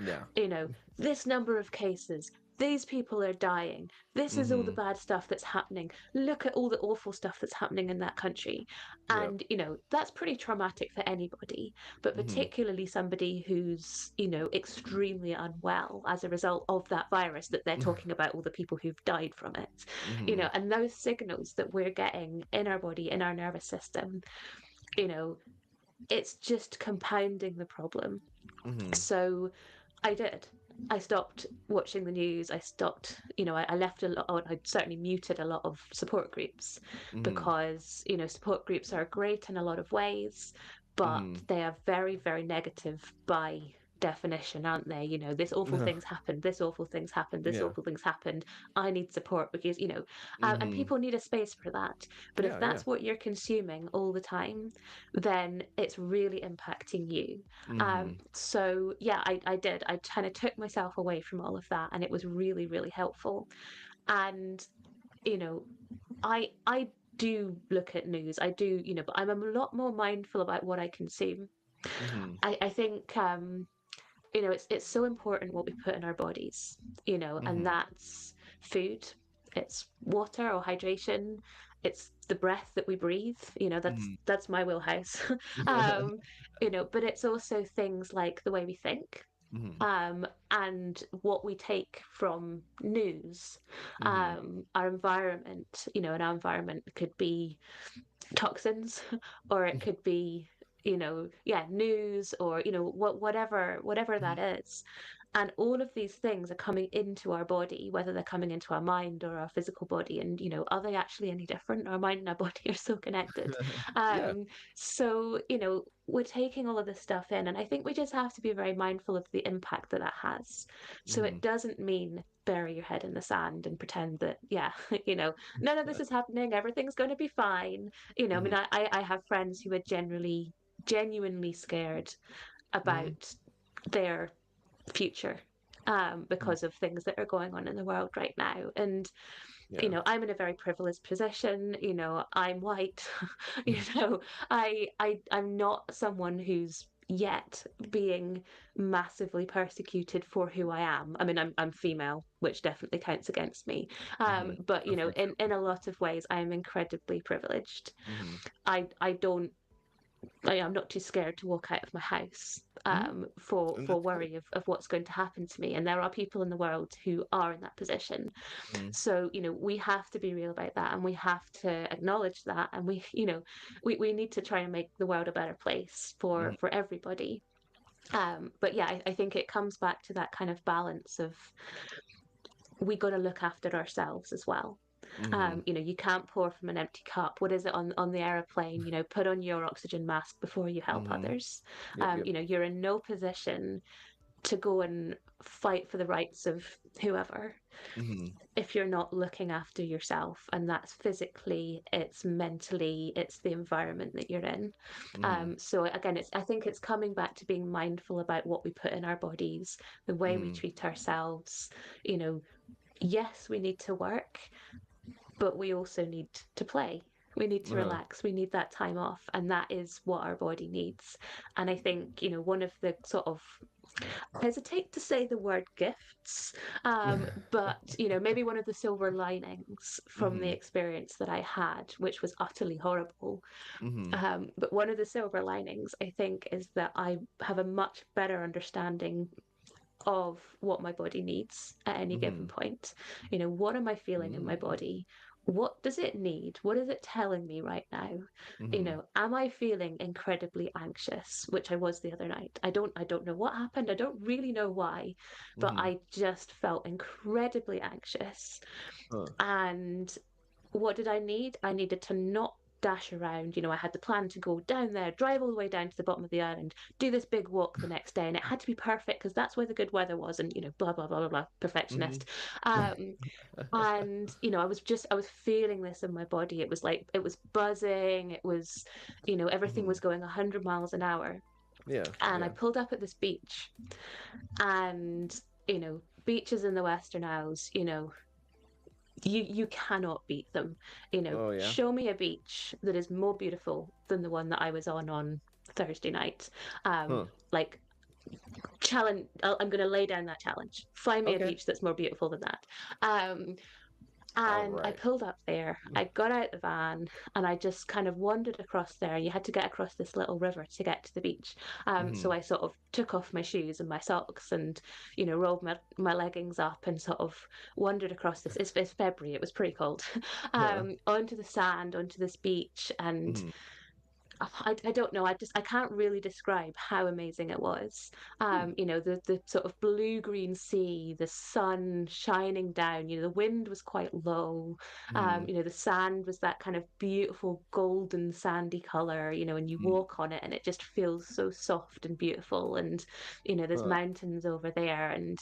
Yeah. you know, this number of cases, these people are dying, this is all the Mhm. bad stuff that's happening, look at all the awful stuff that's happening in that country. Yep. And, that's pretty traumatic for anybody, but Mhm. particularly somebody who's, extremely unwell as a result of that virus that they're talking about all the people who've died from it. Mhm. And those signals that we're getting in our body, in our nervous system, you know, it's just compounding the problem. Mhm. So I did. I stopped watching the news. I stopped, I left a lot, I certainly muted a lot of support groups Mhm. because, support groups are great in a lot of ways, but Mhm. they are very, very negative by definition, aren't they? This awful thing's happened, this awful thing's happened, this Yeah. awful thing's happened. I need support because, and Mhm. people need a space for that. But if Yeah, yeah. that's what you're consuming all the time, then it's really impacting you. Mhm. So yeah, I did. I kind of took myself away from all of that, and it was really, really helpful. And you know, I do look at news. I do, but I'm a lot more mindful about what I consume. Mhm. I think it's so important what we put in our bodies, and Mhm. that's food, it's water or hydration, it's the breath that we breathe. That's Mhm. that's my wheelhouse. But it's also things like the way we think, Mhm. and what we take from news, Mhm. our environment. And our environment could be toxins or it could be yeah, news, or whatever that is. And all of these things are coming into our body, whether they're coming into our mind or our physical body. And are they actually any different? Our mind and our body are so connected. Yeah. So we're taking all of this stuff in, and I think we just have to be very mindful of the impact that that has. So it Mhm. doesn't mean bury your head in the sand and pretend that, yeah, none of this is happening, everything's going to be fine. I mean, Mhm. I have friends who are genuinely scared Mhm. about their future, Mhm. because of things that are going on in the world right now. And Yeah. I'm in a very privileged position. I'm white. you know I'm not someone who's yet being massively persecuted for who I am. I mean, I'm female, which definitely counts against me. Mhm. But Definitely in a lot of ways, I am incredibly privileged. true. Mhm. I don't I'm not too scared to walk out of my house, Mhm. for And that's good. worry of what's going to happen to me. And there are people in the world who are in that position. Mhm. So we have to be real about that, and we have to acknowledge that, and we need to try and make the world a better place Mhm. for everybody. But yeah, I think it comes back to that kind of balance of we got to look after ourselves as well. Mhm. You can't pour from an empty cup. What is it on the aeroplane? Put on your oxygen mask before you help Mhm. others. Yep, yep. You're in no position to go and fight for the rights of whoever Mhm. if you're not looking after yourself. And that's physically, it's mentally, it's the environment that you're in. Mhm. So again, I think it's coming back to being mindful about what we put in our bodies, the way we Mhm. treat ourselves. you know yes, we need to work, but we also need to play. We need to Uh-huh. relax. We need that time off. And that is what our body needs. And I think, one of the sort of, I hesitate to say the word gifts, but, maybe one of the silver linings from the Mhm. experience that I had, which was utterly horrible. Mhm. But one of the silver linings, I think, is that I have a much better understanding of what my body needs at any given Mhm. point. What am I feeling in my Mm. body? What does it need? What is it telling me right now? Mhm. Am I feeling incredibly anxious, which I was the other night? I don't know what happened. I don't really know why, but Mhm. I just felt incredibly anxious. Huh. And what did I need? I needed to not dash around. I had the plan to go down there, drive all the way down to the bottom of the island, do this big walk the next day, and it had to be perfect because that's where the good weather was, and blah blah blah blah blah, Mhm. perfectionist. Um, and I was feeling this in my body. It was like it was buzzing. It was, everything Mhm. was going 100 miles an hour. Yeah. And I Yeah. pulled up at this beach, and beaches in the Western Isles, you cannot beat them. Oh yeah. Show me a beach that is more beautiful than the one that I was on Thursday night. Huh. Like, challenge. I'm going to lay down that challenge. Find me a Okay. beach that's more beautiful than that. Um, All and I right. pulled up there. I got out the van and I just kind of wandered across there. You had to get across this little river to get to the beach. So Mhm. I sort of took off my shoes and my socks and, rolled my leggings up and sort of wandered across this. It's February, it was pretty cold. Huh. Onto the sand, onto this beach. And Mhm. I don't know. I can't really describe how amazing it was. Hmm. The sort of blue green sea, the sun shining down. The wind was quite low. Mhm. The sand was that kind of beautiful golden sandy color. And you Mhm. walk on it, and it just feels so soft and beautiful. And there's Huh. mountains over there, and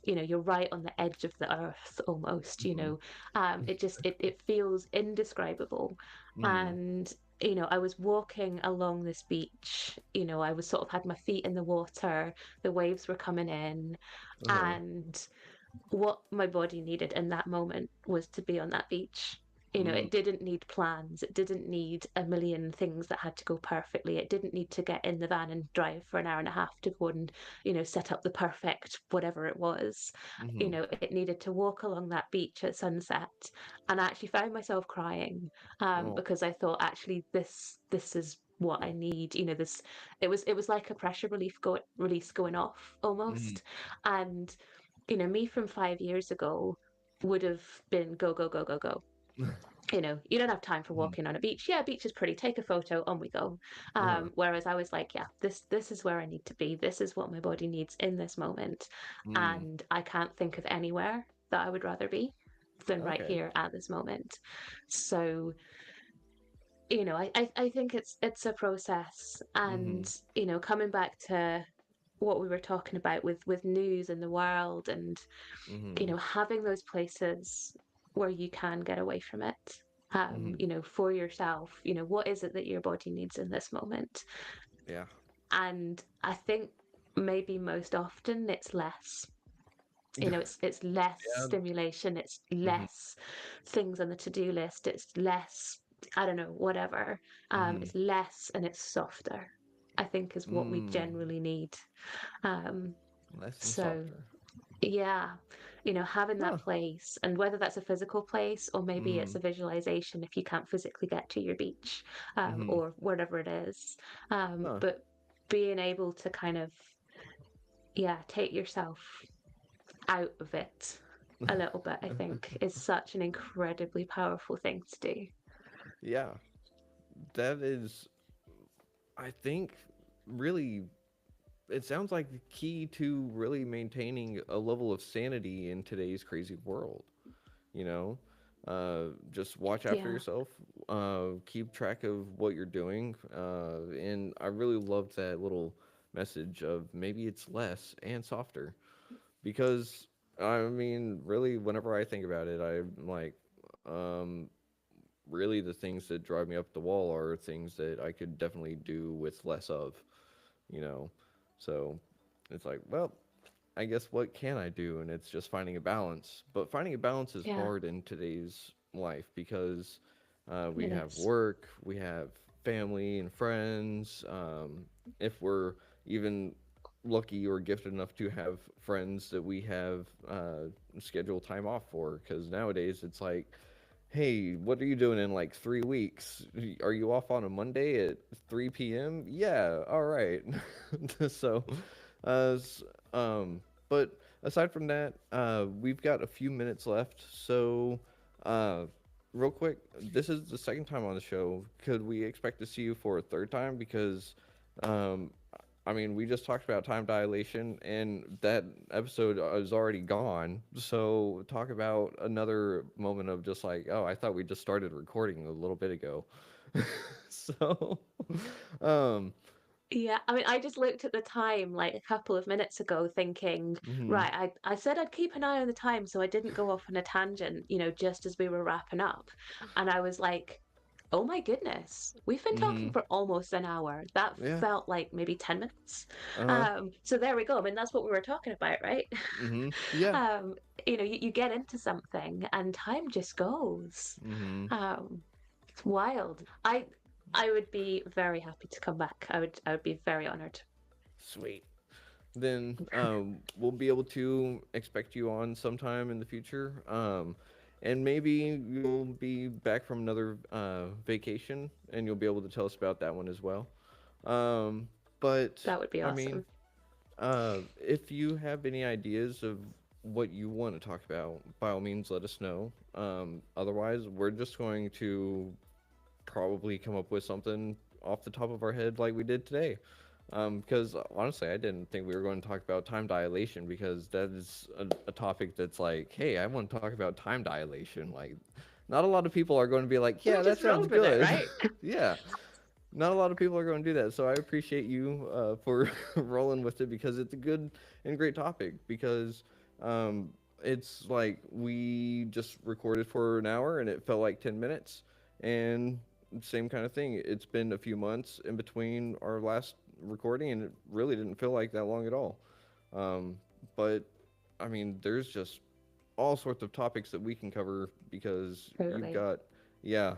you're right on the edge of the earth almost. Mhm. It feels indescribable. Mhm. And I was walking along this beach. I was sort of had my feet in the water, the waves were coming in, Uh-huh. and what my body needed in that moment was to be on that beach. Mm. It didn't need plans. It didn't need a million things that had to go perfectly. It didn't need to get in the van and drive for an hour and a half to go and, set up the perfect whatever it was. Mhm. It needed to walk along that beach at sunset. And I actually found myself crying Oh. because I thought, actually, this is what I need. This it was like a pressure release going off Mhm. almost. And me from 5 years ago would have been go, go, go, go, go. You don't have time for Mhm. walking on a beach. Yeah, beach is pretty. Take a photo, on we go. Uh-huh. Whereas I was like, yeah, this is where I need to be. This is what my body needs in this moment, Mm. and I can't think of anywhere that I would rather be than right Okay. here at this moment. So I think it's a process, and Mhm. coming back to what we were talking about with news in the world, and Mhm. having those places where you can get away from it, Mhm. for yourself. What is it that your body needs in this moment? Yeah. And I think maybe most often it's less. It's less Yeah. stimulation, it's Mhm. less things on the to-do list, it's less, I don't know, whatever. Mhm. It's less and it's softer, I think, is what we Mm. generally need. um Less and so softer. yeah, having that Huh. place, and whether that's a physical place or maybe it's Mhm. a visualization if you can't physically get to your beach, Mhm. or whatever it is. Huh. But being able to kind of, yeah, take yourself out of it a little bit, I think, is such an incredibly powerful thing to do. Yeah. That is, I think, really, it sounds like the key to really maintaining a level of sanity in today's crazy world. You know, just watch after Yeah, yourself, keep track of what you're doing. And I really loved that little message of maybe it's less and softer, because I mean, really, whenever I think about it, I'm like, um, really the things that drive me up the wall are things that I could definitely do with less of, you know. So it's like, well, I guess what can I do? And it's just finding a balance. But finding a balance is yeah, hard in today's life because we it have is. work, we have family and friends. If we're even lucky or gifted enough to have friends that we have scheduled time off for, because nowadays it's like, hey, what are you doing in like 3 weeks? Are you off on a Monday at 3 p.m.? Yeah, all right. So, uh, s- but aside from that, we've got a few minutes left. So, uh, real quick, this is the second time on the show. Could we expect to see you for a third time? Because, um, I mean, we just talked about time dilation, and that episode is already gone. So, talk about another moment of just like, oh, I thought we just started recording a little bit ago. So, um, Yeah, I mean, I just looked at the time like a couple of minutes ago thinking, mhm, right, I said I'd keep an eye on the time so I didn't go off on a tangent, just as we were wrapping up. And I was like, oh my goodness, we've been talking mhm, for almost an hour. That yeah, felt like maybe 10 minutes. uh-huh, So there we go. I mean, that's what we were talking about, right? mhm, yeah, Um, you get into something and time just goes. mhm, It's wild. I would be very happy to come back. I would be very honored. sweet. Then we'll be able to expect you on sometime in the future. And maybe you'll be back from another vacation, and you'll be able to tell us about that one as well. Um, but That would be I mean, awesome. if you have any ideas of what you want to talk about, by all means, let us know. Otherwise, we're just going to probably come up with something off the top of our head like we did today. Because honestly, I didn't think we were going to talk about time dilation because that is a topic that's like, hey, I want to talk about time dilation. Like, not a lot of people are going to be like, We yeah, that just sounds rolled with it, good. right? Yeah, not a lot of people are going to do that. So I appreciate you for rolling with it because it's a good and great topic. Because um, it's like we just recorded for an hour and it felt like 10 minutes, and same kind of thing. It's been a few months in between our last recording, and it really didn't feel like that long at all. Um, but I mean, there's just all sorts of topics that we can cover because you've Totally. got yeah,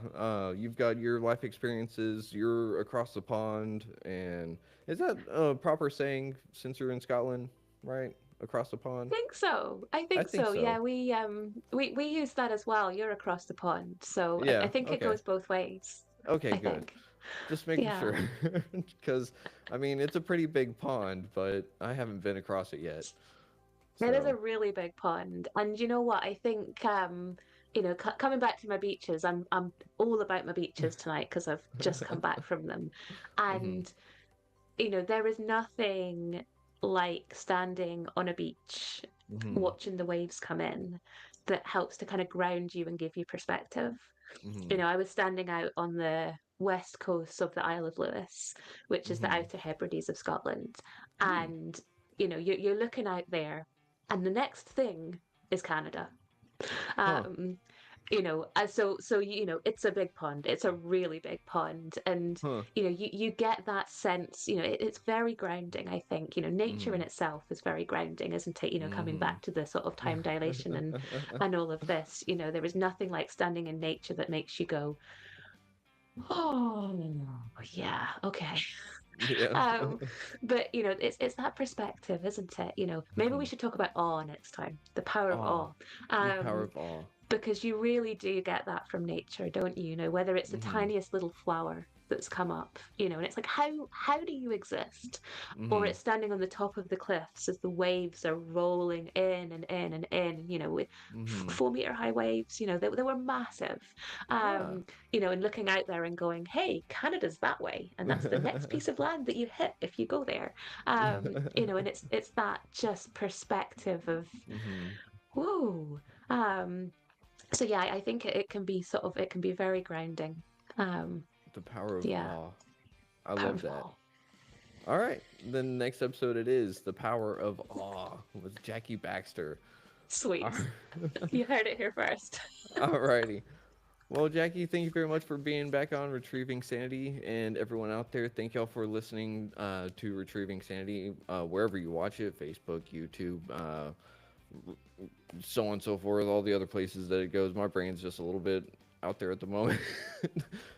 you've got your life experiences, you're across the pond, and is that a proper saying since you're in Scotland, right? Across the pond? Think so. I I think think so. so. Yeah, we use that as well. You're across the pond, so I Yeah, think it okay. goes both ways. Okay, I good. think. Just making Yeah. sure. Because, I mean, it's a pretty big pond, but I haven't been across it yet. It is a So, really big pond, and you know what? I think coming back to my beaches, I'm all about my beaches tonight because I've just come back from them, hmm and there is nothing like standing on a beach, hmm watching the waves come in, that helps to kind of ground you and give you perspective. hmm I was standing out on the west coast of the Isle of Lewis, which is the hmm Outer Hebrides of Scotland. hmm And, you're looking out there, and the next thing is Canada. Huh. Um, it's a big pond. It's a really big pond, and Huh. you get that sense. It's very grounding. I think nature in hmm itself is very grounding, isn't it? Coming hmm back to the sort of time dilation and all of this. There is nothing like standing in nature that makes you go, oh yeah, okay. Yeah. Um, but it's that perspective, isn't it? Maybe we hmm should talk about awe next time, the power of Awe. awe. The power Um, of awe. because you really do get that from nature, don't you? Whether it's the hmm tiniest little flower that's come up, and it's like how do you exist? Or hmm it's standing on the top of the cliffs as the waves are rolling in and in and in, with hmm 4 meter high waves, they were massive. Yeah. And looking out there and going, hey, Canada's that way, and that's the next piece of land that you hit if you go there. And it's that just perspective of hmm whoa. Um, so yeah, I think it can be it can be very grounding. Um, The power of yeah, awe. I love that. powerful. All right. The next episode it is The Power of Awe with Jackie Baxter. All Sweet. You heard it here first. righty. Well, Jackie, thank you very much for being back on Retrieving Sanity. And everyone out there, thank y'all for listening to Retrieving Sanity wherever you watch it, Facebook, YouTube, so on and so forth, all the other places that it goes. My brain's just a little bit out there at the moment.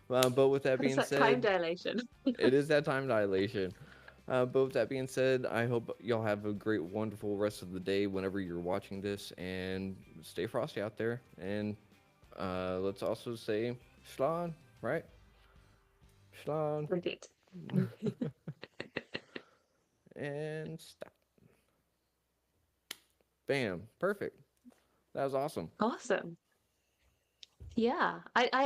But with that It's being that time said, dilation. it is that time dilation. But with that being said, I hope y'all have a great, wonderful rest of the day whenever you're watching this, and stay frosty out there. And let's also say Slan, right? Slan. Indeed. And stop. Bam. Perfect. That was awesome. Awesome. Yeah, I